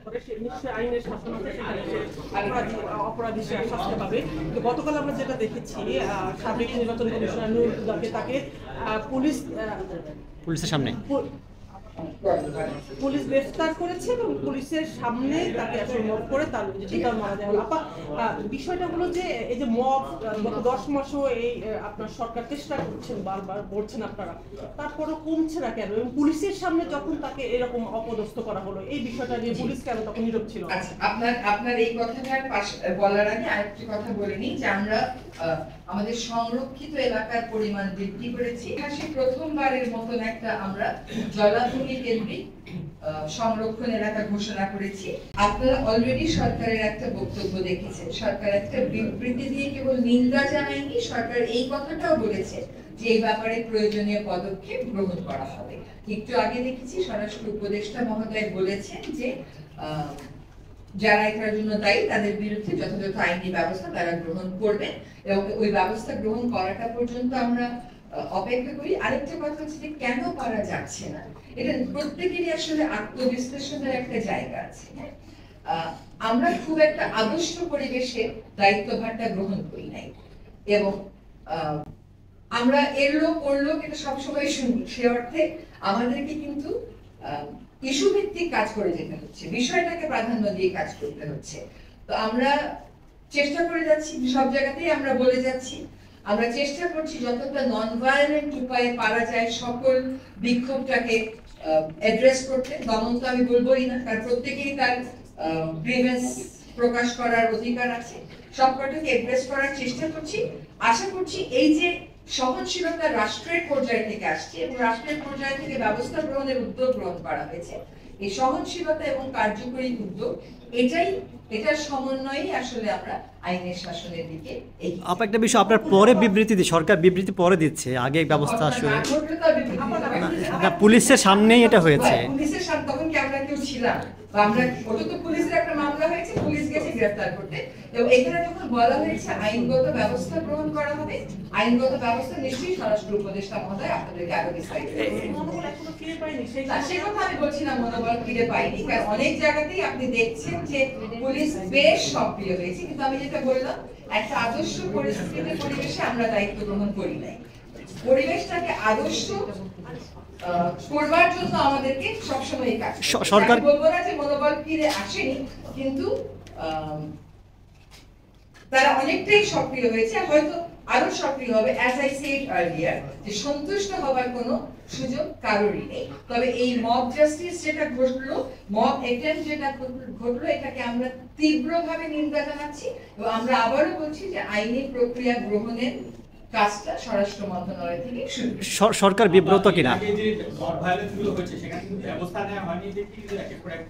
করে সে নিশ্চয়ই আইনের শাসন আছে, সেখানে সে অপরাধী সে শাস্তি পাবে। তো গতকাল আমরা যেটা দেখেছি, সাবেক নির্বাচন কমিশনার নুরুল হুদাকে তাকে পুলিশের সামনে পুলিশ গ্রেফতার করেছে এবং পুলিশের সামনে তাকে আসলে মব করে তার চিতার মারা দেওয়া হলো। আপা, বিষয়টা হলো যে এই যে মব গত 10 মাসও এই আপনার সরকার চেষ্টা করছেন, বারবার বলছেন আপনারা, তারপরও কমছে না কেন? এবং পুলিশের সামনে যখন তাকে এরকম অপদস্থ করা হলো, এই বিষয়টা নিয়ে পুলিশ কেন তখন নীরব ছিল? আচ্ছা, আপনার এই কথাটা বলার আগে আরেকটি কথা বলে নিই যে আমরা আমাদের সংরক্ষিত এলাকার পরিমাণ বৃদ্ধি করেছি। ইতিহাসে প্রথমবারের মতন একটা আমরা জলাভূমি কেন্দ্রিক সংরক্ষণ এলাকা ঘোষণা করেছি। আপনারা অলরেডি সরকারের একটা বক্তব্য দেখেছেন, সরকার একটা বিবৃতি দিয়ে কেবল নিন্দা জানায়নি, সরকার এই কথাটাও বলেছে যে এই ব্যাপারে প্রয়োজনীয় পদক্ষেপ গ্রহণ করা হবে। একটু আগে দেখেছি স্বরাষ্ট্র উপদেষ্টা মহোদয় বলেছেন যে যারা এটার জন্য দায়ী তাদের বিরুদ্ধে যথাযথ আইনি ব্যবস্থা তারা গ্রহণ করবেন এবং ওই ব্যবস্থা গ্রহণ করাটা পর্যন্ত আমরা অপেক্ষা করি। আরেকটা কথা হচ্ছে যে কেন করা যাচ্ছে না, এটা প্রত্যেকেরই আসলে আত্মবিশ্লেষণের একটা জায়গা আছে। আমরা খুব একটা আদর্শ পরিবেশে দায়িত্বভারটা গ্রহণ করি নাই এবং আমরা এরলো করলো কিন্তু সবসময় শুনি, সে অর্থে আমাদেরকে কিন্তু ইস্যু ভিত্তিক কাজ করে যেতে হচ্ছে, বিষয়টাকে প্রাধান্য দিয়ে কাজ করতে হচ্ছে। তো আমরা চেষ্টা করে যাচ্ছি, সব জায়গাতেই আমরা বলে যাচ্ছি, আমরা চেষ্টা করছি যতটা নন ভায়োলেন্ট উপায়ে পারা যায় সকল বিক্ষোভটাকে অ্যাড্রেস করতে। দমন তো আমি বলবোই না, কারণ প্রত্যেকেই তার গ্রিভেন্স প্রকাশ করার অধিকার আছে, সবকটাকে অ্যাড্রেস করার চেষ্টা করছি। আশা করছি এই যে সহনশীলতা রাষ্ট্রের পর্যায় থেকে আসছে এবং রাষ্ট্রের পর্যায় থেকে ব্যবস্থা গ্রহণের উদ্যোগ গ্রহণ করা হয়েছে, এই সহনশীলতা এবং কার্যকরী উদ্যোগ এটার সমন্বয়েই আসলে আমরা আইনের শাসনের দিকে আপা একটা বিষয়, আপনার পরে বিবৃতি সরকার বিবৃতি পরে দিচ্ছে, আগে ব্যবস্থা আসলে পুলিশের সামনেই এটা হয়েছে। পুলিশের সামনে তখন কি আমরা কেউ ছিলাম? আমরা তো পুলিশের একটা মামলা হয়েছে, পুলিশ গেছে গ্রেফতার করতে, এবং এখানে যখন বলা হয়েছে আইনগত ব্যবস্থা গ্রহণ করা হবে, আইনগত ব্যবস্থা নিশ্চয়ই স্বরাষ্ট্র উপদেষ্টা মহোদয় আপনাদেরকে আরো বিস্তারিত সেই কথা আমি বলছি না, মনোবল ফিরে পাইনি, কারণ অনেক জায়গাতেই আপনি দেখছেন যে পুলিশ বেশ সক্রিয় হয়েছে, কিন্তু আমি যেটা বললাম একটা আদর্শ পরিবেশে আমরা দায়িত্ব গ্রহণ করি নাই। পরিবেশটাকে আদর্শ করবার জন্য আমাদেরকে সবসময় কাজ সরকার বলবো না যে মনোবল ফিরে আসেনি, কিন্তু তারা অনেকটাই সক্রিয় হয়েছে, হয়তো আরো সক্রিয় হবে। অ্যাজ আই সেড আর্লিয়ার, যে সন্তুষ্ট হবার কোনো সুযোগ কারোরই নেই। তবে এই মব জাস্টিস যেটা ঘটলো, মব অ্যাটেম্প যেটা ঘটলো, এটাকে আমরা তীব্রভাবে নিন্দা জানাচ্ছি এবং আমরা আবারও বলছি যে আইনি প্রক্রিয়া গ্রহণের কাজটা স্বরাষ্ট্র মন্ত্রণালয় থেকে শুরু। সরকার বিব্রত কিনা? ব্যবস্থা নেওয়া হয়নি যে কি একের পর এক